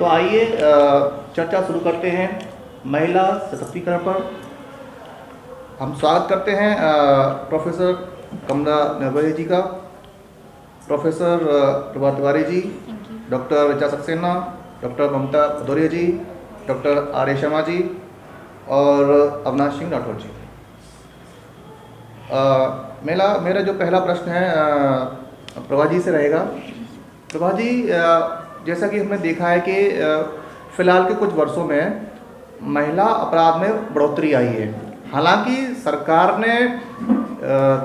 तो आइए चर्चा शुरू करते हैं महिला सशक्तिकरण पर। हम स्वागत करते हैं प्रोफेसर कमला निर्भय जी का, प्रोफेसर प्रभात तिवारी जी, डॉक्टर ऋचा सक्सेना, डॉक्टर ममता भदौरिया जी, डॉक्टर आर्य शर्मा जी और अविनाश सिंह राठौर जी। मेरा जो पहला प्रश्न है प्रभा जी से रहेगा। प्रभा जी, जैसा कि हमने देखा है कि फिलहाल के कुछ वर्षों में महिला अपराध में बढ़ोतरी आई है। हालांकि सरकार ने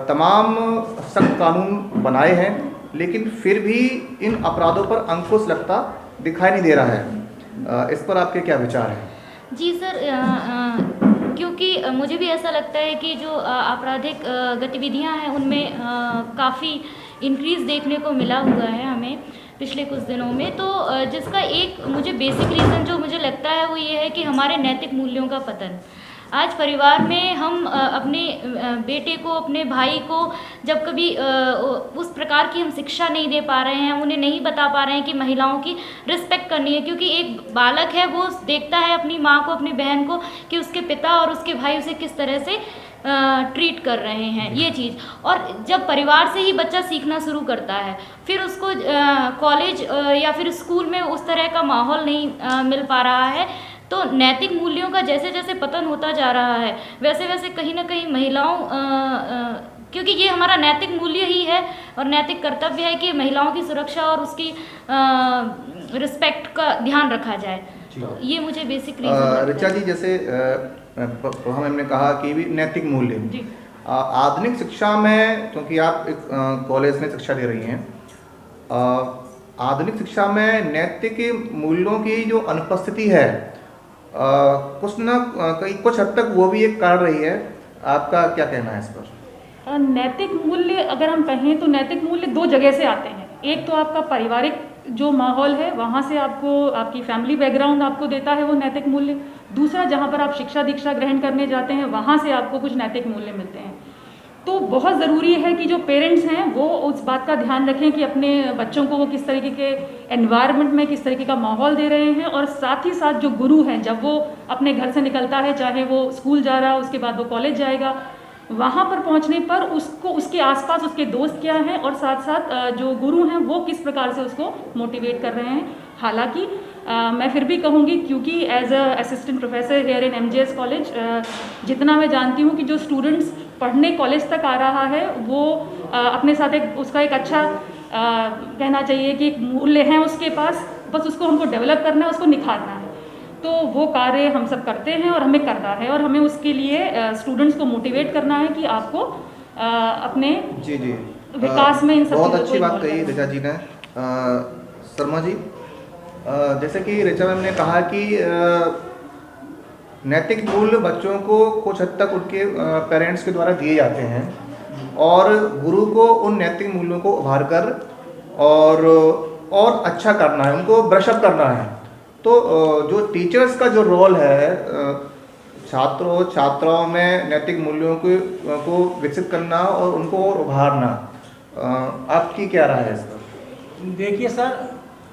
तमाम सख्त कानून बनाए हैं, लेकिन फिर भी इन अपराधों पर अंकुश लगता दिखाई नहीं दे रहा है। इस पर आपके क्या विचार हैं? जी सर, क्योंकि मुझे भी ऐसा लगता है कि जो आपराधिक गतिविधियां हैं उनमें काफ़ी इंक्रीज़ देखने को मिला हुआ है हमें पिछले कुछ दिनों में। तो जिसका एक मुझे बेसिक रीज़न जो मुझे लगता है वो ये है कि हमारे नैतिक मूल्यों का पतन। आज परिवार में हम अपने बेटे को, अपने भाई को जब कभी उस प्रकार की हम शिक्षा नहीं दे पा रहे हैं, उन्हें नहीं बता पा रहे हैं कि महिलाओं की रिस्पेक्ट करनी है, क्योंकि एक बालक है वो देखता है अपनी माँ को, अपनी बहन को कि उसके पिता और उसके भाई उसे किस तरह से ट्रीट कर रहे हैं, ये चीज़। और जब परिवार से ही बच्चा सीखना शुरू करता है, फिर उसको कॉलेज या फिर स्कूल में उस तरह का माहौल नहीं मिल पा रहा है, तो नैतिक मूल्यों का जैसे जैसे पतन होता जा रहा है वैसे वैसे कहीं ना कहीं महिलाओं क्योंकि ये हमारा नैतिक मूल्य ही है और नैतिक कर्तव्य है कि महिलाओं की सुरक्षा और उसकी रिस्पेक्ट का ध्यान रखा जाए। तो ये मुझे बेसिक रीजन। ऋचा जी, जैसे हमने कहा कि भी नैतिक मूल्य आधुनिक शिक्षा में, क्योंकि आप एक कॉलेज में शिक्षा दे रही हैं, आधुनिक शिक्षा में नैतिक मूल्यों की जो अनुपस्थिति है कुछ हद तक वो भी एक कारण रही है। आपका क्या कहना है इस पर? नैतिक मूल्य अगर हम कहें तो नैतिक मूल्य दो जगह से आते हैं। एक तो आपका पारिवारिक जो माहौल है वहाँ से आपको, आपकी फैमिली बैकग्राउंड आपको देता है वो नैतिक मूल्य। दूसरा, जहाँ पर आप शिक्षा दीक्षा ग्रहण करने जाते हैं वहाँ से आपको कुछ नैतिक मूल्य मिलते हैं। तो बहुत ज़रूरी है कि जो पेरेंट्स हैं वो उस बात का ध्यान रखें कि अपने बच्चों को वो किस तरीके के एनवायरनमेंट में, किस तरीके का माहौल दे रहे हैं। और साथ ही साथ जो गुरु हैं, जब वो अपने घर से निकलता है, चाहे वो स्कूल जा रहा है, उसके बाद वो कॉलेज जाएगा, वहाँ पर पहुँचने पर उसको, उसके आसपास उसके दोस्त क्या हैं और साथ साथ जो गुरु हैं वो किस प्रकार से उसको मोटिवेट कर रहे हैं। हालांकि मैं फिर भी कहूँगी, क्योंकि as a assistant professor here in MJS college जितना मैं जानती हूँ कि जो स्टूडेंट्स पढ़ने कॉलेज तक आ रहा है वो अपने साथ एक उसका एक अच्छा कहना चाहिए कि एक मूल्य है उसके पास, बस उसको हमको डेवलप करना है, उसको निखारना है। तो वो कार्य हम सब करते हैं और हमें करना है, और हमें उसके लिए स्टूडेंट्स को मोटिवेट करना है कि आपको अपने जी विकास में इन सब बहुत अच्छी बात कही ऋचा जी ने। शर्मा जी, जैसे कि ऋचा मैम ने कहा कि नैतिक मूल्य बच्चों को कुछ हद तक उनके पेरेंट्स के द्वारा दिए जाते हैं और गुरु को उन नैतिक मूल्यों को उभार कर और अच्छा करना है, उनको ब्रशअप करना है। तो जो टीचर्स का जो रोल है छात्रों छात्राओं में नैतिक मूल्यों को विकसित करना और उनको और उभारना, आपकी क्या राय है इस पर? देखिए सर,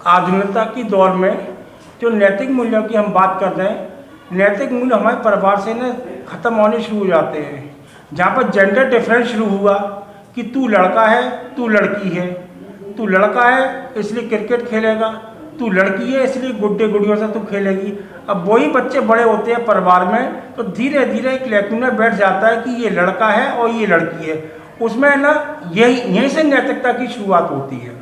आधुनिकता की दौर में जो नैतिक मूल्यों की हम बात कर रहे हैं, नैतिक मूल्य हमारे परिवार से ना ख़त्म होने शुरू हो जाते हैं। जहाँ पर जेंडर डिफरेंस शुरू हुआ कि तू लड़का है, तू लड़की है, तू लड़का है इसलिए क्रिकेट खेलेगा, तू लड़की है इसलिए गुड्डे गुड़ियों से तू खेलेगी। अब वही बच्चे बड़े होते हैं परिवार में, तो धीरे धीरे एक लेकुन में बैठ जाता है कि ये लड़का है और ये लड़की है। उसमें ना यहीं से नैतिकता की शुरुआत होती है।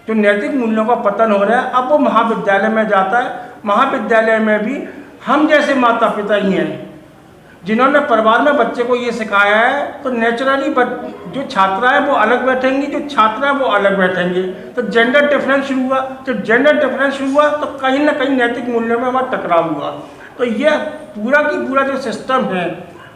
जो नैतिक मूल्यों का पतन हो रहा है, अब वो महाविद्यालय में जाता है। महाविद्यालय में भी हम जैसे माता पिता ही हैं जिन्होंने परिवार में बच्चे को ये सिखाया है, तो नेचुरली जो छात्रा है वो अलग बैठेंगी, जो छात्र है वो अलग बैठेंगे। तो जेंडर डिफरेंस शुरू हुआ, जब जेंडर डिफरेंस शुरू हुआ तो कहीं ना कहीं नैतिक मूल्यों में हमारा टकराव हुआ। तो ये पूरा की पूरा जो सिस्टम है,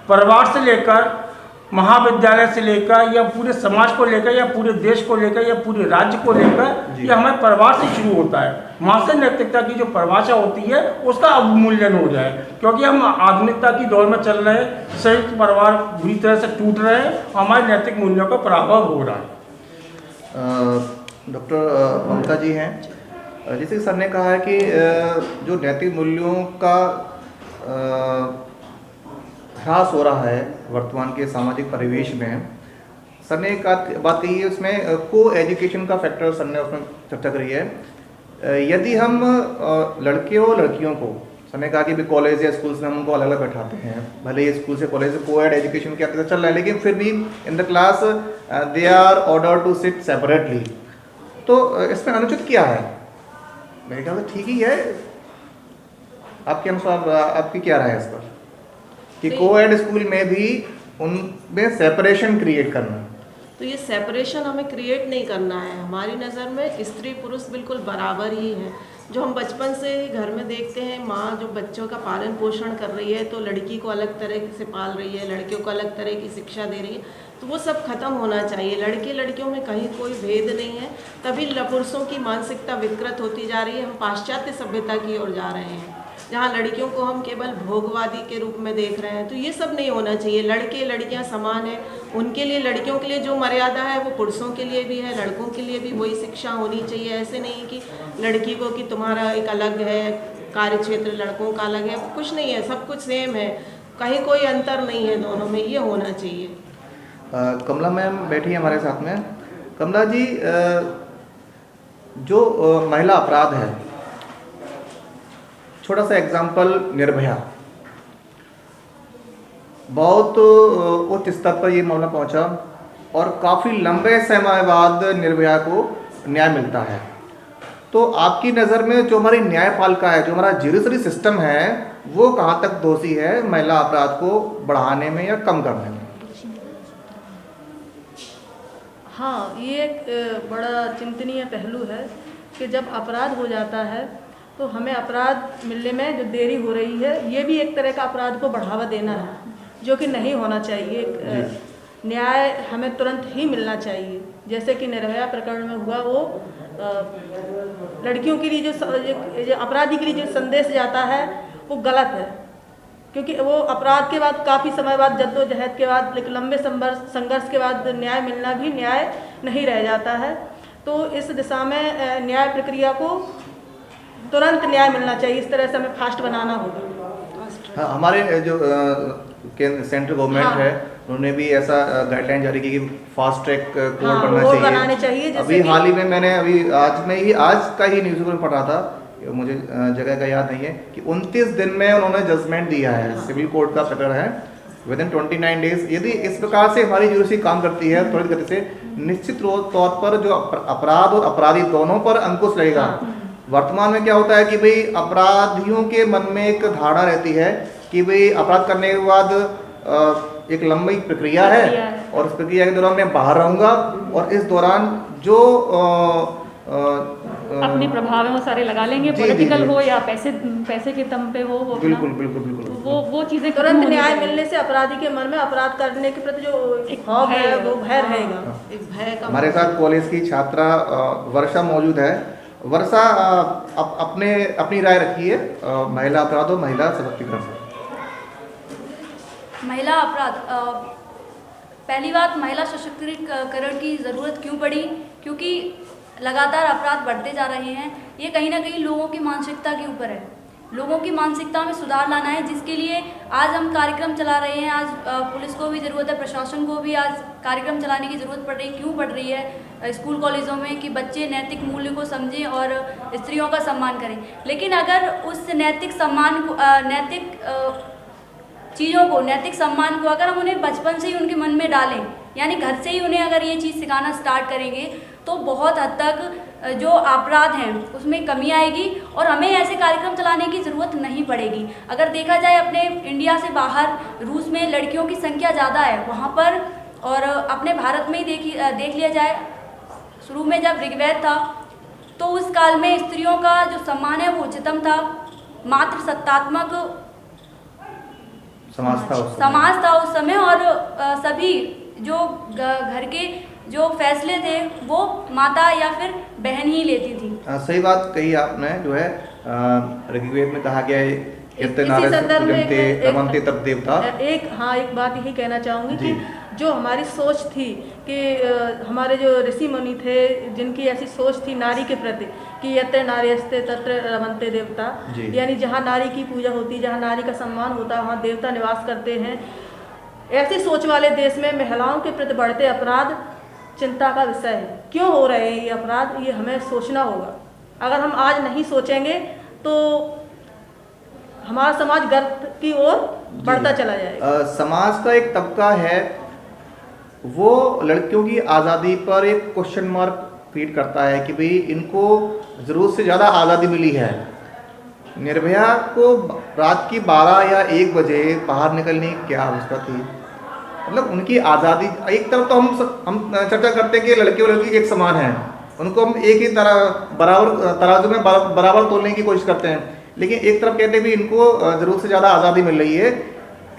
परिवार से लेकर महाविद्यालय से लेकर या पूरे समाज को लेकर या पूरे देश को लेकर या पूरे राज्य को लेकर, ये हमारे परिवार से शुरू होता है। वहाँ से नैतिकता की जो परिभाषा होती है उसका अवमूल्यन हो जाए, क्योंकि हम आधुनिकता की दौर में चल रहे हैं, संयुक्त परिवार बुरी तरह से टूट रहे हैं, हमारे नैतिक मूल्यों का प्रभाव हो रहा है। डॉक्टर ममता जी हैं, जैसे कि सर ने कहा है कि जो नैतिक मूल्यों का ह्रास हो रहा है वर्तमान के सामाजिक परिवेश में, सर ने एक बात कही है उसमें को एजुकेशन का फैक्टर सर ने उसमें चर्चा करी है। यदि हम लड़कियों और लड़कियों को, सर ने कहा कि भी कॉलेज या स्कूल्स में हम उनको अलग अलग बैठाते हैं, भले ही स्कूल से कॉलेज से को-एड एजुकेशन क्या चल रहा है, लेकिन फिर भी in the class they are order to sit separately, तो इसमें अनुचित क्या है? मेरे ख्याल से ठीक ही है। आपके अनुसार आपकी क्या राय है इस पर कि को-एड स्कूल में भी उनमें सेपरेशन क्रिएट करना? तो ये सेपरेशन हमें क्रिएट नहीं करना है। हमारी नज़र में स्त्री पुरुष बिल्कुल बराबर ही है। जो हम बचपन से ही घर में देखते हैं, माँ जो बच्चों का पालन पोषण कर रही है, तो लड़की को अलग तरह से पाल रही है, लड़कियों को अलग तरह की शिक्षा दे रही है, तो वो सब खत्म होना चाहिए। लड़के लड़कियों में कहीं कोई भेद नहीं है। तभी पुरुषों की मानसिकता विकृत होती जा रही है। हम पाश्चात्य सभ्यता की ओर जा रहे हैं, जहाँ लड़कियों को हम केवल भोगवादी के रूप में देख रहे हैं। तो ये सब नहीं होना चाहिए। लड़के लड़कियां समान हैं, उनके लिए, लड़कियों के लिए जो मर्यादा है वो पुरुषों के लिए भी है, लड़कों के लिए भी वही शिक्षा होनी चाहिए। ऐसे नहीं कि लड़की को कि तुम्हारा एक अलग है कार्य क्षेत्र, लड़कों का अलग है, कुछ नहीं है, सब कुछ सेम है, कहीं कोई अंतर नहीं है दोनों में, ये होना चाहिए। कमला मैम बैठी है हमारे साथ में। कमला जी, जो महिला अपराध है, छोटा सा एग्जाम्पल निर्भया, बहुत उच्च स्तर पर ये मामला पहुंचा और काफ़ी लंबे समय बाद निर्भया को न्याय मिलता है। तो आपकी नज़र में जो हमारी न्यायपालिका है, जो हमारा जुडिशरी सिस्टम है, वो कहाँ तक दोषी है महिला अपराध को बढ़ाने में या कम करने में? हाँ, ये एक बड़ा चिंतनीय पहलू है कि जब अपराध हो जाता है तो हमें अपराध मिलने में जो देरी हो रही है, ये भी एक तरह का अपराध को बढ़ावा देना है, जो कि नहीं होना चाहिए। न्याय हमें तुरंत ही मिलना चाहिए। जैसे कि निर्भया प्रकरण में हुआ, वो लड़कियों के लिए जो अपराधी के लिए जो संदेश जाता है वो गलत है, क्योंकि वो अपराध के बाद काफ़ी समय बाद, जद्दोजहद के बाद, एक लंबे संघर्ष के बाद न्याय मिलना भी न्याय नहीं रह जाता है। तो इस दिशा में न्याय प्रक्रिया को तुरंत न्याय मिलना चाहिए। इस तरह से हमें फास्ट बनाना होगा। हाँ, हमारे जो सेंट्रल गवर्नमेंट हाँ, है, उन्होंने भी ऐसा गाइडलाइन जारी की कि फास्ट ट्रैक कोर्ट हाँ, बनना चाहिए। जैसे अभी हाल ही में मैंने आज का ही न्यूज़पेपर में पढ़ रहा था, मुझे जगह का याद नहीं है, कि 29 दिन में उन्होंने जजमेंट दिया है। हाँ। सिविल कोर्ट का प्रकरण है, विद इन 29 डेज। यदि इस प्रकार से हमारी जुडिशरी काम करती है त्वरित गति से, निश्चित तौर पर जो अपराध और अपराधी दोनों पर अंकुश रहेगा। हाँ। वर्तमान में क्या होता है कि भाई अपराधियों के मन में एक धारणा रहती है कि भाई अपराध करने के बाद एक लंबी प्रक्रिया है और उस प्रक्रिया के दौरान मैं बाहर रहूँगा और इस दौरान जो अपने प्रभाव वो सारे लगा लेंगे, पॉलिटिकल हो या पैसे के दम पे हो, बिल्कुल वो चीज़ें तुरंत न्याय मिलने से अपराधी के मन में अपराध करने के प्रति जो एक खौफ है वो भय रहेगा। एक भय का हमारे साथ कॉलेज की छात्रा वर्षा मौजूद है। वर्षा, अपनी राय रखिए महिला अपराध और महिला सशक्तिकरण। महिला अपराध, पहली बात, महिला सशक्तिकरण की ज़रूरत क्यों पड़ी? क्योंकि लगातार अपराध बढ़ते जा रहे हैं। ये कहीं ना कहीं लोगों की मानसिकता के ऊपर है। लोगों की मानसिकता में सुधार लाना है, जिसके लिए आज हम कार्यक्रम चला रहे हैं। आज पुलिस को भी ज़रूरत है, प्रशासन को भी आज कार्यक्रम चलाने की ज़रूरत पड़ रही है। क्यों पड़ रही है? स्कूल कॉलेजों में कि बच्चे नैतिक मूल्य को समझें और स्त्रियों का सम्मान करें। लेकिन अगर उस नैतिक सम्मान को, नैतिक चीज़ों को, नैतिक सम्मान को अगर हम उन्हें बचपन से ही उनके मन में डालें, यानी घर से ही उन्हें अगर ये चीज़ सिखाना स्टार्ट करेंगे, तो बहुत हद तक जो अपराध हैं उसमें कमी आएगी और हमें ऐसे कार्यक्रम चलाने की ज़रूरत नहीं पड़ेगी। अगर देखा जाए अपने इंडिया से बाहर, रूस में लड़कियों की संख्या ज़्यादा है वहाँ पर, और अपने भारत में ही देख लिया जाए, शुरू में जब ऋग्वेद था तो उस काल में स्त्रियों का जो सम्मान है वो उच्चतम था। मात्र सत्तात्मक समाज था उस समय, और सभी जो घर के जो फैसले थे वो माता या फिर बहन ही लेती थी। सही बात कही आपने। जो है ऋग्वेद में कहा गया है, इसी संदर्भ में एक बात यही कहना चाहूँगी कि जो हमारी सोच थी कि हमारे जो ऋषि मुनि थे जिनकी ऐसी सोच थी नारी के प्रति कि यत्र नार्यस्ते तत्र रमन्ते देवता, यानी जहाँ नारी की पूजा होती, जहाँ नारी का सम्मान होता, वहाँ देवता निवास करते हैं। ऐसी सोच वाले देश में महिलाओं के प्रति बढ़ते अपराध चिंता का विषय है। क्यों हो रहे हैं ये अपराध, ये हमें सोचना होगा। अगर हम आज नहीं सोचेंगे तो हमारा समाज गर्त की ओर बढ़ता चला जाएगा। समाज का एक तबका है वो लड़कियों की आज़ादी पर एक क्वेश्चन मार्क क्रिएट करता है कि भाई इनको ज़रूरत से ज़्यादा आज़ादी मिली है। निर्भया को रात की 12 या 1 बजे बाहर निकलने की क्या आवश्यकता थी? मतलब उनकी आज़ादी, एक तरफ तो हम चर्चा करते हैं कि लड़के और लड़की एक समान हैं, उनको हम एक ही तरह बराबर तराजू में बराबर तोलने की कोशिश करते हैं, लेकिन एक तरफ कहते हैं भी इनको ज़रूरत से ज़्यादा आज़ादी मिल रही है,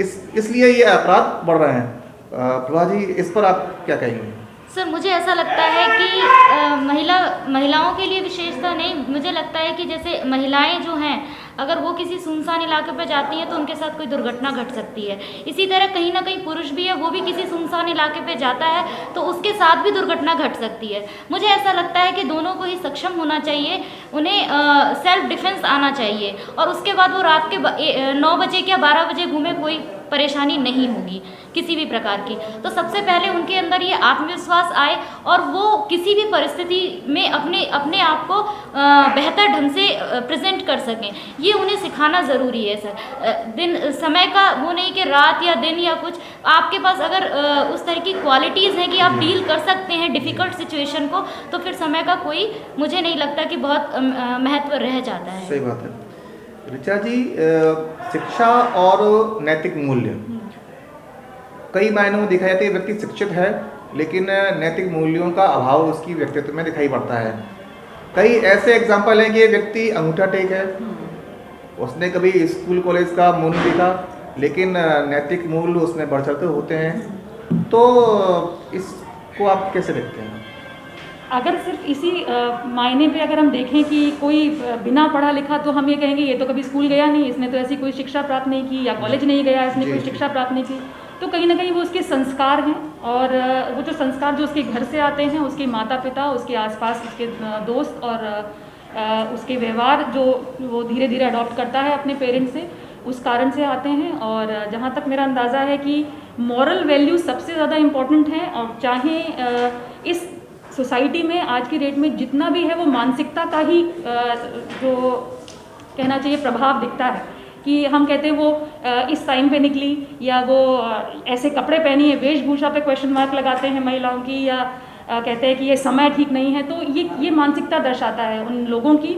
इसलिए ये अपराध बढ़ रहे हैं। प्रभा जी, इस पर आप क्या कहेंगे? सर, मुझे ऐसा लगता है कि महिलाओं के लिए विशेषता नहीं, मुझे लगता है कि जैसे महिलाएं जो हैं अगर वो किसी सुनसान इलाके पर जाती हैं तो उनके साथ कोई दुर्घटना घट सकती है। इसी तरह कहीं ना कहीं पुरुष भी है, वो भी किसी सुनसान इलाके पे जाता है तो उसके साथ भी दुर्घटना घट सकती है। मुझे ऐसा लगता है कि दोनों को ही सक्षम होना चाहिए, उन्हें सेल्फ डिफेंस आना चाहिए और उसके बाद वो रात के 9 बजे या 12 बजे घूमे, कोई परेशानी नहीं होगी किसी भी प्रकार की। तो सबसे पहले उनके अंदर ये आत्मविश्वास आए और वो किसी भी परिस्थिति में अपने आप को बेहतर ढंग से प्रेजेंट कर सकें, ये उन्हें सिखाना ज़रूरी है सर। समय का वो नहीं कि रात या दिन या कुछ, आपके पास अगर उस तरह की क्वालिटीज़ हैं कि आप डील कर सकते हैं डिफ़िकल्ट सिचुएशन को, तो फिर समय का कोई मुझे नहीं लगता कि बहुत महत्व रह जाता है। सही बात है। ऋचा जी, शिक्षा और नैतिक मूल्य, कई मायनों में देखा जाता है व्यक्ति शिक्षित है लेकिन नैतिक मूल्यों का अभाव उसकी व्यक्तित्व में दिखाई पड़ता है। कई ऐसे एग्जाम्पल हैं कि व्यक्ति अंगूठा टेक है, उसने कभी स्कूल कॉलेज का मुंह नहीं देखा लेकिन नैतिक मूल्य उसमें बढ़ चढ़ते होते हैं। तो इसको आप कैसे देखते हैं? अगर सिर्फ इसी मायने पे अगर हम देखें कि कोई बिना पढ़ा लिखा, तो हम ये कहेंगे ये तो कभी स्कूल गया नहीं, इसने तो ऐसी कोई शिक्षा प्राप्त नहीं की, या कॉलेज नहीं गया, इसने कोई शिक्षा प्राप्त नहीं की। तो कहीं ना कहीं वो उसके संस्कार हैं, और वो जो संस्कार जो उसके घर से आते हैं, उसके माता पिता, उसके आसपास उसके दोस्त और उसके व्यवहार जो वो धीरे धीरे अडॉप्ट करता है अपने पेरेंट्स से, उस कारण से आते हैं। और जहाँ तक मेरा अंदाज़ा है कि मॉरल वैल्यूज सबसे ज़्यादा इम्पॉर्टेंट हैं, और चाहे इस सोसाइटी में आज की डेट में जितना भी है वो मानसिकता का ही जो कहना चाहिए प्रभाव दिखता है कि हम कहते हैं वो इस टाइम पे निकली, या वो ऐसे कपड़े पहनी है, वेशभूषा पे क्वेश्चन मार्क लगाते हैं महिलाओं की, या कहते हैं कि ये समय ठीक नहीं है। तो ये मानसिकता दर्शाता है उन लोगों की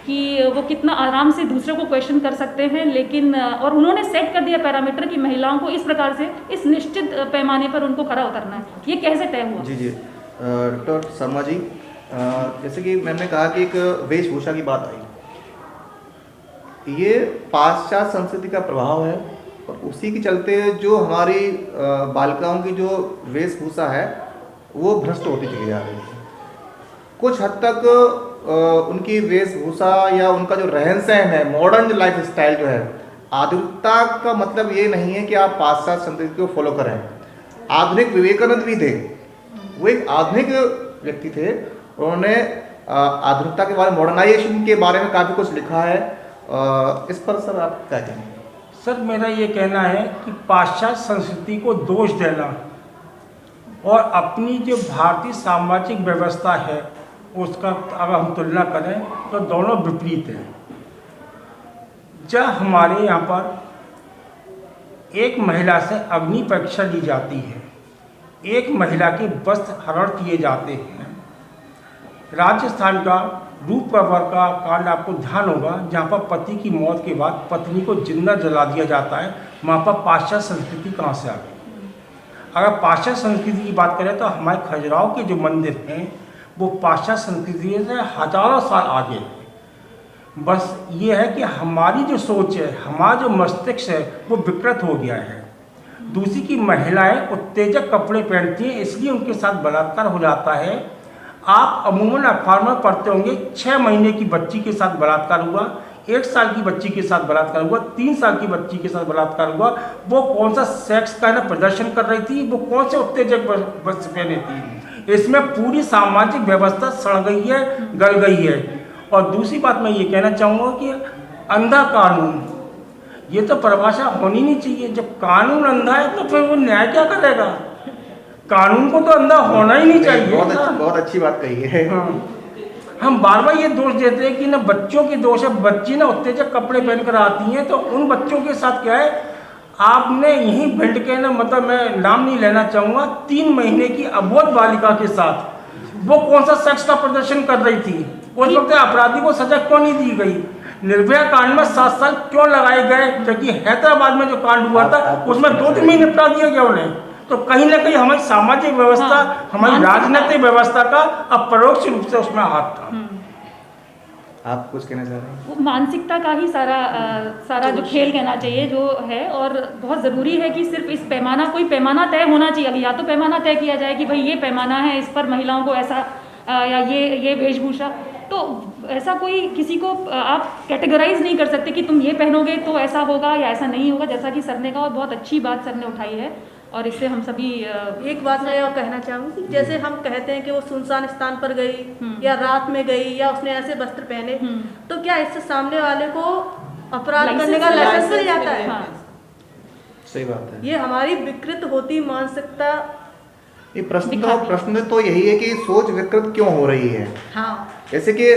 कि वो कितना आराम से दूसरे को क्वेश्चन कर सकते हैं, लेकिन और उन्होंने सेट कर दिया पैरामीटर कि महिलाओं को इस प्रकार से इस निश्चित पैमाने पर उनको खरा उतरना है। ये कैसे तय हुआ? जी डॉक्टर शर्मा जी, जैसे कि मैंने कहा कि एक वेशभूषा की बात आई, ये पाश्चात्य संस्कृति का प्रभाव है और उसी के चलते जो हमारी बालिकाओं की जो वेशभूषा है वो भ्रष्ट होती चली जा रही है। कुछ हद तक उनकी वेशभूषा या उनका जो रहन सहन है, मॉडर्न लाइफ स्टाइल जो है, आधुनिकता का मतलब ये नहीं है कि आप पाश्चात्य संस्कृति को फॉलो करें। आधुनिक विवेकानंद भी थे, वो एक आधुनिक व्यक्ति थे, उन्होंने आधुनिकता के बारे में, मॉडर्नाइजेशन के बारे में काफ़ी कुछ लिखा है। इस पर सर आप क्या कहेंगे? सर, मेरा ये कहना है कि पाश्चात्य संस्कृति को दोष देना और अपनी जो भारतीय सामाजिक व्यवस्था है उसका अगर हम तुलना करें तो दोनों विपरीत हैं। जब हमारे यहाँ पर एक महिला से अग्नि परीक्षा ली जाती है, एक महिला के वस्त्र हरण किए जाते हैं, राजस्थान का रूप प्रवर का कांड आपको ध्यान होगा, जहाँ पर पति की मौत के बाद पत्नी को जिंदा जला दिया जाता है, वहाँ पर पाश्चात्य संस्कृति कहाँ से आ गई? अगर पाश्चात्य संस्कृति की बात करें तो हमारे खजुराहो के जो मंदिर हैं वो पाश्चात्य संस्कृति से हजारों साल आगे है। बस ये है कि हमारी जो सोच है, हमारा जो मस्तिष्क है वो विकृत हो गया है। दूसरी की महिलाएं उत्तेजक कपड़े पहनती हैं, इसलिए उनके साथ बलात्कार हो जाता है। आप अमूमन अखबार में पढ़ते होंगे 6 महीने की बच्ची के साथ बलात्कार हुआ, 1 साल की बच्ची के साथ बलात्कार हुआ, 3 साल की बच्ची के साथ बलात्कार हुआ, वो कौन सा सेक्स का ना प्रदर्शन कर रही थी, वो कौन से उत्तेजक वस्त्र पहने थी। इसमें पूरी सामाजिक व्यवस्था सड़ गई है, गल गई है। और दूसरी बात मैं ये कहना चाहूँगा कि अंधा कानून, ये तो परिभाषा होनी नहीं चाहिए। जब कानून अंधा है तो फिर वो न्याय क्या करेगा? कानून को तो अंधा होना ही नहीं चाहिए। बहुत अच्छी बात कही है। हाँ। हम बार बार ये दोष देते हैं कि ना बच्चों की दोष है, बच्ची ना उत्तेजक कपड़े पहनकर आती हैं, तो उन बच्चों के साथ क्या है, आपने यहीं भिंड के ना, मतलब मैं नाम नहीं लेना चाहूँगा, 3 महीने की अबोध बालिका के साथ वो कौन सा सेक्स का प्रदर्शन कर रही थी? उस वक्त अपराधी को सजा क्यों नहीं दी गई? निर्भया कांड में 7 साल क्यों लगाए गए? जबकि हैदराबाद में जो कांड हुआ था उसमें 2 दिन में निपटा दिया गया उन्हें। तो कहीं ना कहीं हमारी सामाजिक व्यवस्था, हमारी राजनीतिक व्यवस्था का अपरोक्ष रूप से उसमें हाथ था। आप कुछ कहना चाह रहे हैं? वो मानसिकता का ही सारा जो खेल कहना चाहिए जो है, और बहुत ज़रूरी है कि सिर्फ इस कोई पैमाना तय होना चाहिए। अभी या तो पैमाना तय किया जाए कि भाई ये पैमाना है, इस पर महिलाओं को ऐसा या ये वेशभूषा, तो ऐसा कोई किसी को आप कैटेगराइज नहीं कर सकते कि तुम ये पहनोगे तो ऐसा होगा या ऐसा नहीं होगा। जैसा कि सर ने कहा, और बहुत अच्छी बात सर ने उठाई है, और इससे हम सभी एक बात मैं और कहना चाहूँगी, जैसे हम कहते हैं कि वो सुनसान स्थान पर गई या रात में गई या उसने ऐसे वस्त्र पहने, तो क्या इससे सामने वाले को अपराध करने का लाइसेंस मिल जाता है? हाँ। सही बात है। ये हमारी विकृत होती मानसिकता। ये प्रश्न तो यही है कि सोच विकृत क्यों हो रही है। हाँ, जैसे कि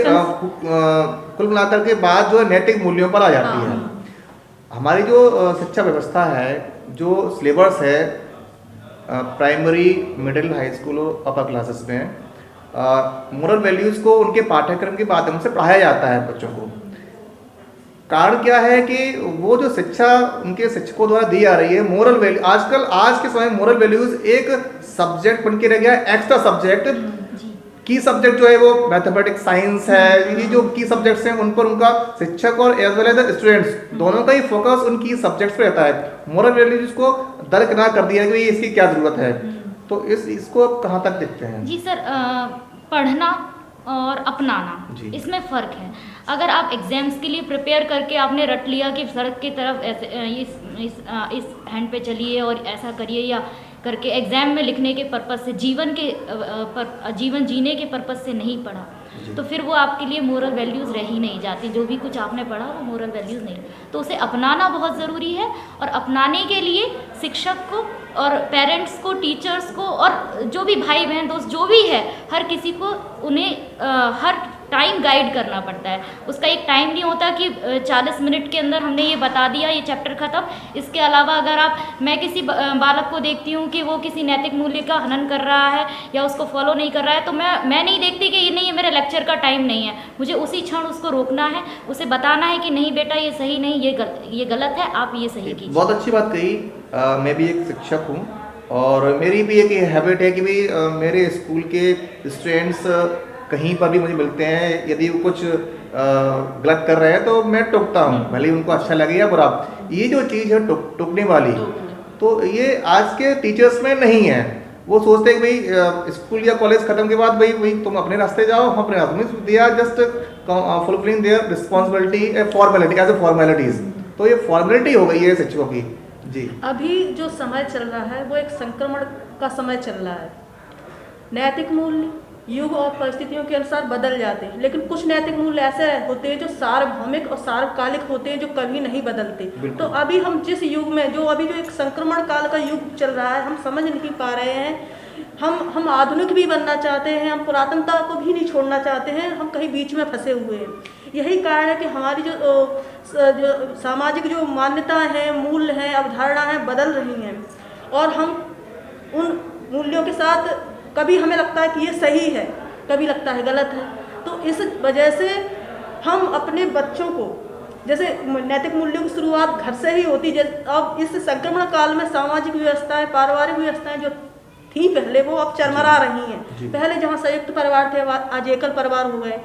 कुल मिलाकर के बात जो है नैतिक मूल्यों पर आ जाती है। हमारी जो शिक्षा व्यवस्था है, जो सिलेबस है प्राइमरी, मिडिल, हाई स्कूल और अपर क्लासेस में, मोरल वैल्यूज़ को उनके पाठ्यक्रम के माध्यम से पढ़ाया जाता है बच्चों को। कारण क्या है कि वो जो शिक्षा उनके शिक्षकों द्वारा दी जा रही है, मोरल वैल्यू, आजकल आज के समय मोरल वैल्यूज़ एक सब्जेक्ट बन के रह गया, एक्स्ट्रा सब्जेक्ट। की सब्जेक्ट जो है वो मैथमेटिक्स, साइंस है, ये जो की सब्जेक्ट्स हैं उन पर उनका शिक्षक और एज वेल एज स्टूडेंट्स दोनों का ही फोकस उन की सब्जेक्ट्स पर रहता है। मोरल वैल्यूज को दरकिनार कर दिया कि इसकी क्या जरूरत है। तो इसको कहाँ तक देखते हैं? जी सर, पढ़ना और अपनाना, इसमें फ़र्क है। अगर आप एग्जाम्स के लिए प्रिपेयर करके आपने रट लिया कि सड़क की तरफ ऐसे इस हैंड पे चलिए और ऐसा करिए या करके एग्ज़ाम में लिखने के पर्पज़ से, जीवन जीने के पर्पज़ से नहीं पढ़ा, तो फिर वो आपके लिए मोरल वैल्यूज़ रह ही नहीं जाती। जो भी कुछ आपने पढ़ा वो मोरल वैल्यूज़ नहीं, तो उसे अपनाना बहुत ज़रूरी है। और अपनाने के लिए शिक्षक को और पेरेंट्स को, टीचर्स को, और जो भी भाई बहन दोस्त जो भी है, हर किसी को उन्हें हर टाइम गाइड करना पड़ता है। उसका एक टाइम नहीं होता कि 40 मिनट के अंदर हमने ये बता दिया, ये चैप्टर ख़त्म। इसके अलावा अगर मैं किसी बालक को देखती हूँ कि वो किसी नैतिक मूल्य का हनन कर रहा है या उसको फॉलो नहीं कर रहा है, तो मैं नहीं देखती कि ये नहीं, ये मेरे लेक्चर का टाइम नहीं है। मुझे उसी क्षण उसको रोकना है, उसे बताना है कि नहीं बेटा ये सही नहीं, ये गलत है, आप ये सही कीजिए। बहुत अच्छी बात कही। मैं भी एक शिक्षक हूँ और मेरी भी एक हैबिट है कि भाई मेरे स्कूल के स्टूडेंट्स कहीं पर भी मुझे मिलते हैं, यदि वो कुछ गलत कर रहे हैं तो मैं टोकता हूँ, भले ही उनको अच्छा लगे या बुरा। ये जो चीज़ है टोकने वाली, तो ये आज के टीचर्स में नहीं है। वो सोचते हैं कि भाई स्कूल या कॉलेज खत्म के बाद भाई तुम अपने रास्ते जाओ, हम अपने रास्ते में, they are just fulfilling their responsibility formality as a formalities. तो ये फॉर्मेलिटी हो गई है शिक्षकों की। जी, अभी जो समय चल रहा है वो एक संक्रमण का समय चल रहा है। नैतिक मूल्य युग और परिस्थितियों के अनुसार बदल जाते हैं, लेकिन कुछ नैतिक मूल्य ऐसे होते हैं जो सार्वभौमिक और सार्वकालिक होते हैं, जो कभी नहीं बदलते। तो अभी हम जिस युग में अभी जो एक संक्रमण काल का युग चल रहा है, हम समझ नहीं पा रहे हैं। हम आधुनिक भी बनना चाहते हैं, हम पुरातनता को भी नहीं छोड़ना चाहते हैं, हम कहीं बीच में फंसे हुए हैं। यही कारण है कि हमारी जो सामाजिक जो मान्यताएं हैं, मूल्य हैं, अवधारणा हैं, बदल रही हैं, और हम उन मूल्यों के साथ कभी हमें लगता है कि ये सही है, कभी लगता है गलत है। तो इस वजह से हम अपने बच्चों को, जैसे नैतिक मूल्यों की शुरुआत घर से ही होती है। अब इस संक्रमण काल में सामाजिक व्यवस्थाएं, पारिवारिक व्यवस्थाएं जो थी पहले, वो अब चरमरा रही हैं। पहले जहाँ संयुक्त परिवार थे, आज एकल परिवार हो गए।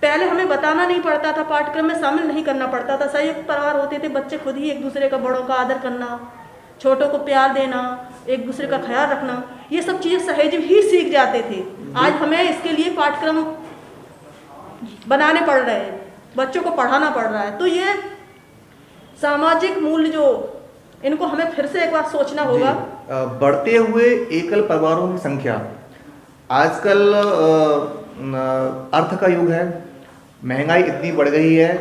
पहले हमें बताना नहीं पड़ता था, पाठ्यक्रम में शामिल नहीं करना पड़ता था। संयुक्त परिवार होते थे, बच्चे खुद ही एक दूसरे का, बड़ों का आदर करना, छोटों को प्यार देना, एक दूसरे का ख्याल रखना, ये सब चीज़ें सहज ही सीख जाते थे। आज हमें इसके लिए पाठ्यक्रम बनाने पड़ रहे हैं। बच्चों को पढ़ाना पड़ रहा है। तो ये सामाजिक मूल्य जो इनको हमें फिर से एक बार सोचना होगा। बढ़ते हुए एकल परिवारों की संख्या, आजकल अर्थ का युग है, महंगाई इतनी बढ़ गई है।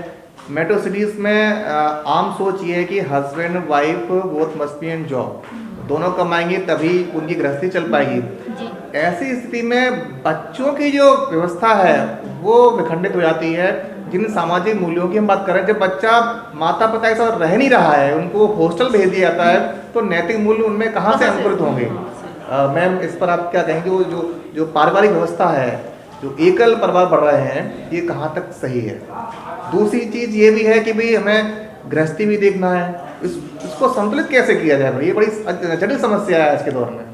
मेट्रो सिटीज़ में आम सोच ये है कि husband wife both must be and job, दोनों कमाएंगे तभी उनकी गृहस्थी चल पाएगी। जी। ऐसी स्थिति में बच्चों की जो व्यवस्था है वो विखंडित हो जाती है। जिन सामाजिक मूल्यों की हम बात कर रहे हैं, जब बच्चा माता पिता के साथ रह नहीं रहा है, उनको हॉस्टल भेज दिया जाता है, तो नैतिक मूल्य उनमें कहाँ से अंकुरित होंगे? मैम, इस पर आप क्या कहेंगे? जो पारिवारिक व्यवस्था है, जो एकल परिवार बढ़ रहे हैं, ये कहाँ तक सही है? दूसरी चीज़ ये भी है कि भाई हमें गृहस्थी भी देखना है, इसको संतुलित कैसे किया जाए भाई? ये बड़ी जटिल समस्या है आज के दौर में।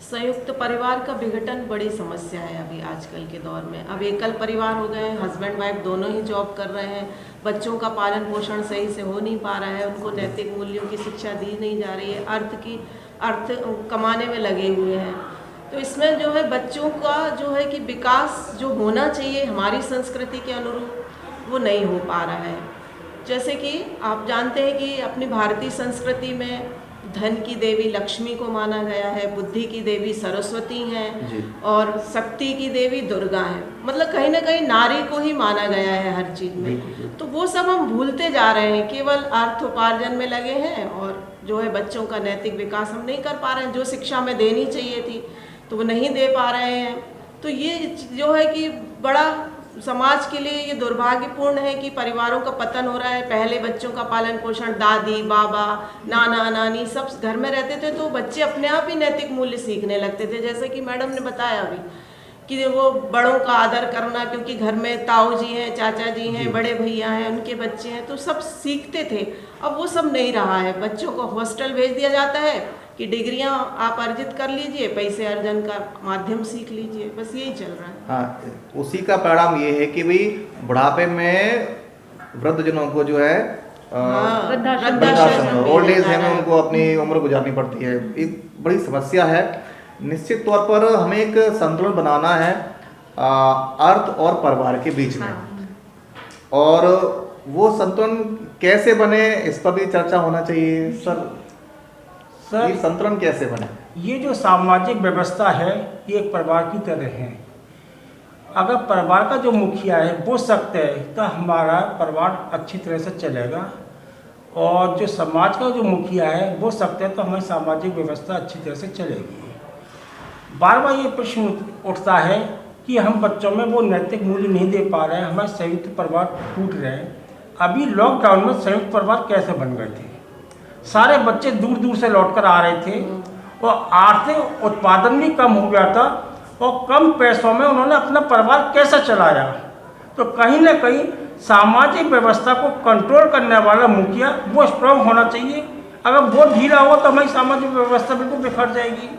संयुक्त परिवार का विघटन बड़ी समस्या है अभी आजकल के दौर में। अब एकल परिवार हो गए, हस्बैंड वाइफ दोनों ही जॉब कर रहे हैं, बच्चों का पालन पोषण सही से हो नहीं पा रहा है, उनको नैतिक मूल्यों की शिक्षा दी नहीं जा रही है, अर्थ कमाने में लगे हुए हैं। तो इसमें जो है बच्चों का जो है कि विकास जो होना चाहिए हमारी संस्कृति के अनुरूप, वो नहीं हो पा रहा है। जैसे कि आप जानते हैं कि अपनी भारतीय संस्कृति में धन की देवी लक्ष्मी को माना गया है, बुद्धि की देवी सरस्वती हैं और शक्ति की देवी दुर्गा है। मतलब कहीं ना कहीं नारी को ही माना गया है हर चीज़ में। तो वो सब हम भूलते जा रहे हैं, केवल अर्थ उपार्जन में लगे हैं और जो है बच्चों का नैतिक विकास हम नहीं कर पा रहे हैं। जो शिक्षा हमें देनी चाहिए थी तो वो नहीं दे पा रहे हैं। तो ये जो है कि बड़ा समाज के लिए ये दुर्भाग्यपूर्ण है कि परिवारों का पतन हो रहा है। पहले बच्चों का पालन पोषण दादी बाबा नाना नानी सब घर में रहते थे, तो बच्चे अपने आप ही नैतिक मूल्य सीखने लगते थे। जैसे कि मैडम ने बताया अभी कि वो बड़ों का आदर करना, क्योंकि घर में ताऊ जी हैं, चाचा जी हैं, बड़े भैया हैं, उनके बच्चे हैं, तो सब सीखते थे। अब वो सब नहीं रहा है। बच्चों को हॉस्टल भेज दिया जाता है कि डिग्रियां आप अर्जित कर लीजिए, पैसे अर्जन का माध्यम सीख लीजिए, बस यही चल रहा है। हाँ, उसी का परिणाम ये है कि भाई बुढ़ापे में वृद्धजनों को जो है वृद्धाश्रम ओल्ड एज है में उनको अपनी उम्र गुजारनी पड़ती है। एक बड़ी समस्या है। निश्चित तौर पर हमें एक संतुलन बनाना है अर्थ और परिवार के बीच में, और वो संतुलन कैसे बने इस पर भी चर्चा होना चाहिए। सर, ये संतुलन कैसे बने? ये जो सामाजिक व्यवस्था है ये एक परिवार की तरह है। अगर परिवार का जो मुखिया है वो सख्त है तो हमारा परिवार अच्छी तरह से चलेगा, और जो समाज का जो मुखिया है वो सख्त है तो हमारी सामाजिक व्यवस्था अच्छी तरह से चलेगी। बार बार ये प्रश्न उठता है कि हम बच्चों में वो नैतिक मूल्य नहीं दे पा रहे हैं, हमारे संयुक्त परिवार टूट रहे हैं। अभी लॉकडाउन में संयुक्त परिवार कैसे बन गए थे? सारे बच्चे दूर दूर से लौटकर आ रहे थे और आर्थिक उत्पादन भी कम हो गया था, और कम पैसों में उन्होंने अपना परिवार कैसे चलाया? तो कहीं ना कहीं सामाजिक व्यवस्था को कंट्रोल करने वाला मुखिया वो स्ट्रांग होना चाहिए। अगर वो ढीला हो तो हमारी सामाजिक व्यवस्था बिल्कुल बिखर जाएगी।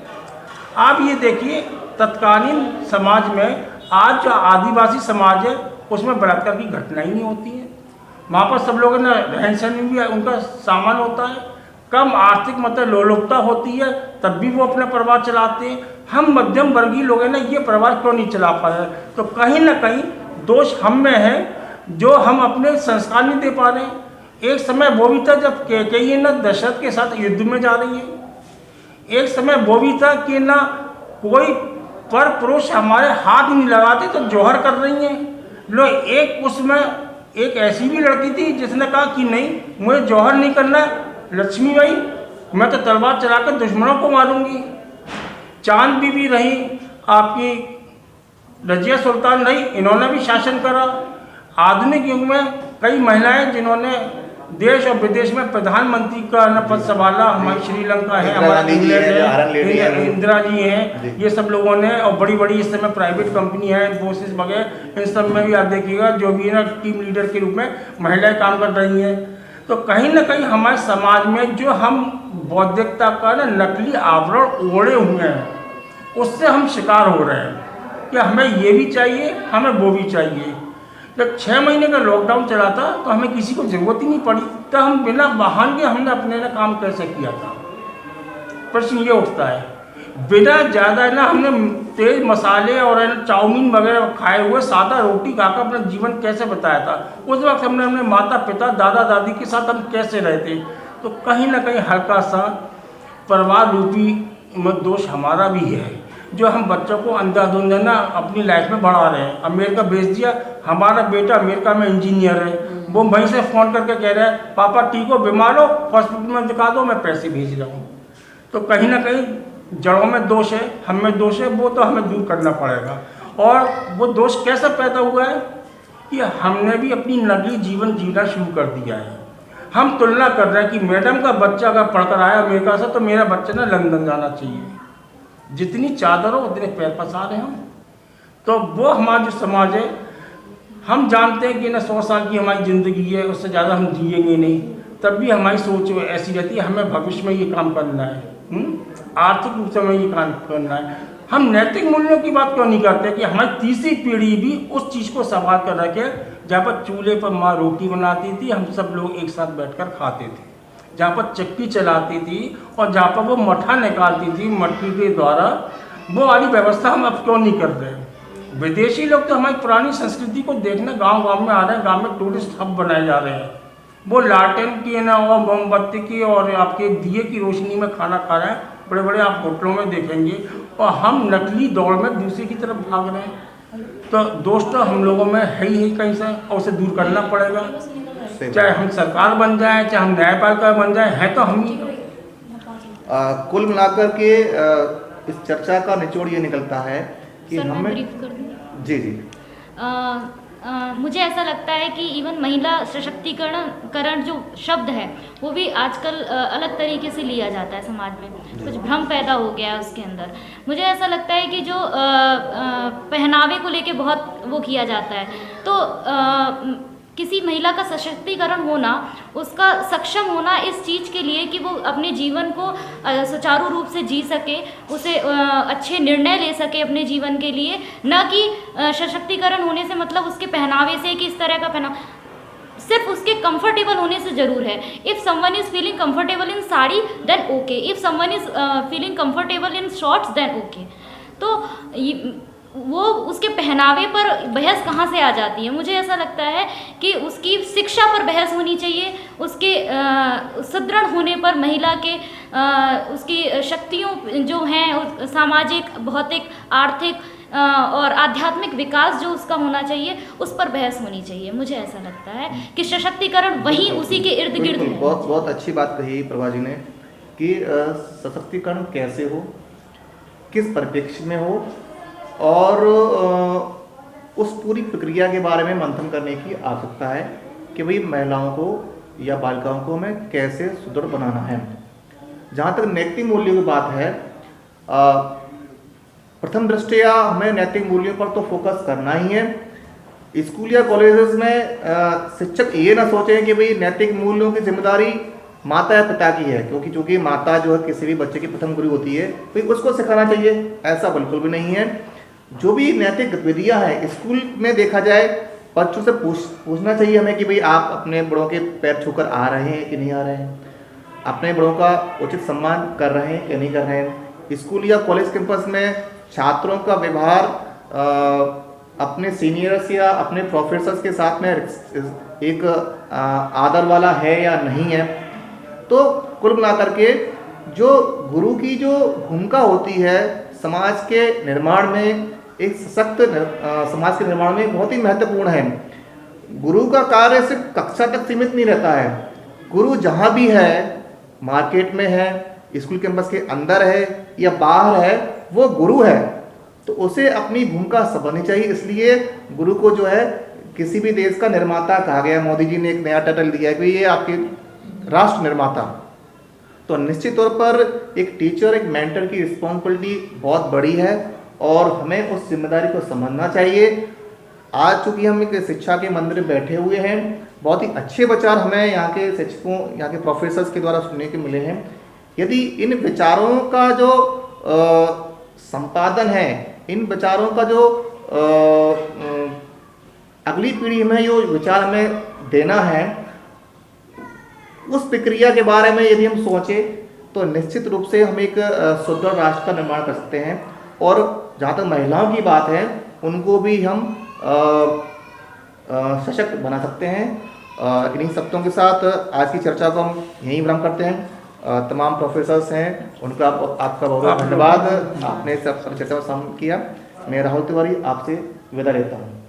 आप ये देखिए, तत्कालीन समाज में आज जो आदिवासी समाज है उसमें बलात्कार की घटना ही नहीं होती है। वहाँ पर सब लोगों ने रहन सहन भी उनका सामान होता है, कम आर्थिक मतलब लोलुपता होती है, तब भी वो अपना परिवार चलाते हैं। हम मध्यम वर्गीय लोग हैं ना, ये परिवार क्यों नहीं चला पा रहे? तो कहीं ना कहीं दोष हम में है जो हम अपने संस्कार नहीं दे पा रहे हैं। एक समय वो भी था जब कैकेयी ना दशरथ के साथ युद्ध में जा रही है, एक समय वो भी था कि ना कोई पर पुरुष हमारे हाथ नहीं लगाते तो जौहर कर रही हैं लोग। एक उसमें एक ऐसी भी लड़की थी जिसने कहा कि नहीं मुझे जौहर नहीं करना है, लक्ष्मीबाई मैं तो तलवार चला कर दुश्मनों को मारूंगी। चांद बीबी रही, आपकी रजिया सुल्तान रही, इन्होंने भी शासन करा। आधुनिक युग में कई महिलाएं जिन्होंने देश और विदेश में प्रधानमंत्री का पद संभाला, हमारी श्रीलंका है, हमारा इंग्लैंड है, इंदिरा जी हैं, ये सब लोगों ने, और बड़ी बड़ी इस समय प्राइवेट कंपनी है इन्फोसिस वगैरह, इन सब में भी आप देखिएगा जो भी ना टीम लीडर के रूप में महिलाएं काम कर रही हैं। तो कहीं ना कहीं हमारे समाज में जो हम बौद्धिकता का ना नकली आवरण ओढ़े हुए हैं उससे हम शिकार हो रहे हैं कि हमें ये भी चाहिए, हमें वो भी चाहिए। जब 6 महीने का लॉकडाउन चला था तो हमें किसी को ज़रूरत ही नहीं पड़ी, तो हम बिना वाहन के हमने अपने ना काम कैसे किया था? प्रश्न ये उठता है। बिना ज़्यादा ना हमने तेज मसाले और चाउमीन वगैरह खाए हुए सादा रोटी खाकर अपना जीवन कैसे बताया था। उस वक्त हमने अपने माता पिता दादा दादी के साथ हम कैसे रहते। तो कहीं ना कहीं हल्का सा परिवार रूपी में दोष हमारा भी है, जो हम बच्चों को अंधाधुंध ना अपनी लाइफ में बढ़ा रहे हैं। अमेरिका भेज दिया, हमारा बेटा अमेरिका में इंजीनियर है, वो वहीं से फ़ोन करके कह रहा है पापा ठीक हो, बीमार हो, हॉस्पिटल में दिखा दो, मैं पैसे भेज रहा हूँ। तो कहीं ना कहीं जड़ों में दोष है, हम में दोष है, वो तो हमें दूर करना पड़ेगा। और वो दोष कैसे पैदा हुआ है कि हमने भी अपनी नकली जीवन जीना शुरू कर दिया है। हम तुलना कर रहे हैं कि मैडम का बच्चा अगर पढ़कर आया अमेरिका से तो मेरा बच्चा ना लंदन जाना चाहिए, जितनी चादर हो उतने पैर पसार हैं हम। तो वो हमारा जो समाज है, हम जानते हैं कि ना 100 साल की हमारी ज़िंदगी है, उससे ज़्यादा हम जिएंगे नहीं, तब भी हमारी सोच ऐसी रहती है हमें भविष्य में ये काम करना है, आर्थिक रूप से हमें ये काम करना है। हम नैतिक मूल्यों की बात क्यों नहीं करते कि हमारी तीसरी पीढ़ी भी उस चीज़ को संभाल कर रखे, जहाँ पर चूल्हे पर माँ रोटी बनाती थी, हम सब लोग एक साथ बैठकर खाते थे, जहाँ पर चक्की चलाती थी और जहाँ पर वो मठा निकालती थी मट्टी के द्वारा, वो वाली व्यवस्था हम अब क्यों नहीं कर रहे। विदेशी लोग तो हमारी पुरानी संस्कृति को देखने गांव-गांव में आ रहे हैं, गांव में टूरिस्ट हब बनाए जा रहे हैं, वो लालटेन की ना और मोमबत्ती की और आपके दिए की रोशनी में खाना खा रहे हैं, बड़े बड़े आप होटलों में देखेंगे, और हम नकली दौड़ में दूसरे की तरफ भाग रहे हैं। तो दोस्त तो हम लोगों में है ही कहीं से, और उसे दूर करना पड़ेगा। चाहे हम सरकार बन जाए, चाहे हम न्यायपालिका बन जाए, है तो हम ही। कुल मिलाकर के इस चर्चा का निचोड़ ये निकलता है कि सर, मैं हमें ब्रीफ कर दूं? जी मुझे ऐसा लगता है कि इवन महिला सशक्तिकरण जो शब्द है वो भी आजकल अलग तरीके से लिया जाता है समाज में, कुछ भ्रम पैदा हो गया है उसके अंदर। मुझे ऐसा लगता है कि जो पहनावे को लेके बहुत वो किया जाता है, तो किसी महिला का सशक्तिकरण होना, उसका सक्षम होना इस चीज़ के लिए कि वो अपने जीवन को सुचारू रूप से जी सके, उसे अच्छे निर्णय ले सके अपने जीवन के लिए, न कि सशक्तिकरण होने से मतलब उसके पहनावे से कि इस तरह का पहना, सिर्फ उसके कंफर्टेबल होने से ज़रूर है। If someone is feeling comfortable in sari then okay, if someone is feeling comfortable in shorts then okay. तो वो उसके पहनावे पर बहस कहाँ से आ जाती है? मुझे ऐसा लगता है कि उसकी शिक्षा पर बहस होनी चाहिए, उसके सुदृढ़ होने पर, महिला के उसकी शक्तियों जो हैं, सामाजिक, भौतिक, आर्थिक और आध्यात्मिक विकास जो उसका होना चाहिए, उस पर बहस होनी चाहिए। मुझे ऐसा लगता है कि सशक्तिकरण वही उसी के इर्द गिर्द है। बहुत बहुत अच्छी बात कही प्रभा जी ने कि सशक्तिकरण कैसे हो, किस परिप्रेक्ष्य में हो, और उस पूरी प्रक्रिया के बारे में मंथन करने की आवश्यकता है कि भाई महिलाओं को या बालिकाओं को हमें कैसे सुदृढ़ बनाना है। जहाँ तक नैतिक मूल्यों की बात है, प्रथम दृष्टया हमें नैतिक मूल्यों पर तो फोकस करना ही है। स्कूल या कॉलेजेस में शिक्षक ये ना सोचें कि भाई नैतिक मूल्यों की जिम्मेदारी माता या पिता की है, क्योंकि चूँकि माता जो है किसी भी बच्चे की प्रथम गुरु होती है, भाई उसको सिखाना चाहिए, ऐसा बिल्कुल भी नहीं है। जो भी नैतिक गतिविधियाँ हैं स्कूल में देखा जाए, बच्चों से पूछना चाहिए हमें कि भाई आप अपने बड़ों के पैर छूकर आ रहे हैं कि नहीं आ रहे हैं, अपने बड़ों का उचित सम्मान कर रहे हैं कि नहीं कर रहे हैं। स्कूल या कॉलेज कैंपस में छात्रों का व्यवहार अपने सीनियर्स या अपने प्रोफेसर्स के साथ में एक आदर वाला है या नहीं है। तो कुल मिलाकर के जो गुरु की जो भूमिका होती है समाज के निर्माण में, एक सशक्त समाज के निर्माण में बहुत ही महत्वपूर्ण है। गुरु का कार्य सिर्फ कक्षा तक सीमित नहीं रहता है। गुरु जहाँ भी है, मार्केट में है, स्कूल कैंपस के अंदर है या बाहर है, वो गुरु है, तो उसे अपनी भूमिका समझनी चाहिए। इसलिए गुरु को जो है किसी भी देश का निर्माता कहा गया। मोदी जी ने एक नया टाइटल दिया है कि ये आपके राष्ट्र निर्माता। तो निश्चित तौर पर एक टीचर, एक मेंटर की रिस्पॉन्सिबिलिटी बहुत बड़ी है और हमें उस जिम्मेदारी को समझना चाहिए। आज चूँकि हम एक शिक्षा के मंदिर में बैठे हुए हैं, बहुत ही अच्छे विचार हमें यहाँ के शिक्षकों, यहाँ के प्रोफेसर्स के द्वारा सुनने के मिले हैं। यदि इन विचारों का जो संपादन है, इन विचारों का जो अगली पीढ़ी में जो विचार हमें देना है, उस प्रक्रिया के बारे में यदि हम सोचें तो निश्चित रूप से हम एक सुदृढ़ राष्ट्र का निर्माण कर सकते हैं। और जहाँ तक महिलाओं की बात है उनको भी हम सशक्त बना सकते हैं। इन्हीं शब्दों के साथ आज की चर्चा को हम यहीं विराम करते हैं। तमाम प्रोफेसर्स हैं उनका आपका बहुत बहुत धन्यवाद, आपने सब चर्चा में शामिल किया। मैं राहुल तिवारी आपसे विदा लेता हूँ।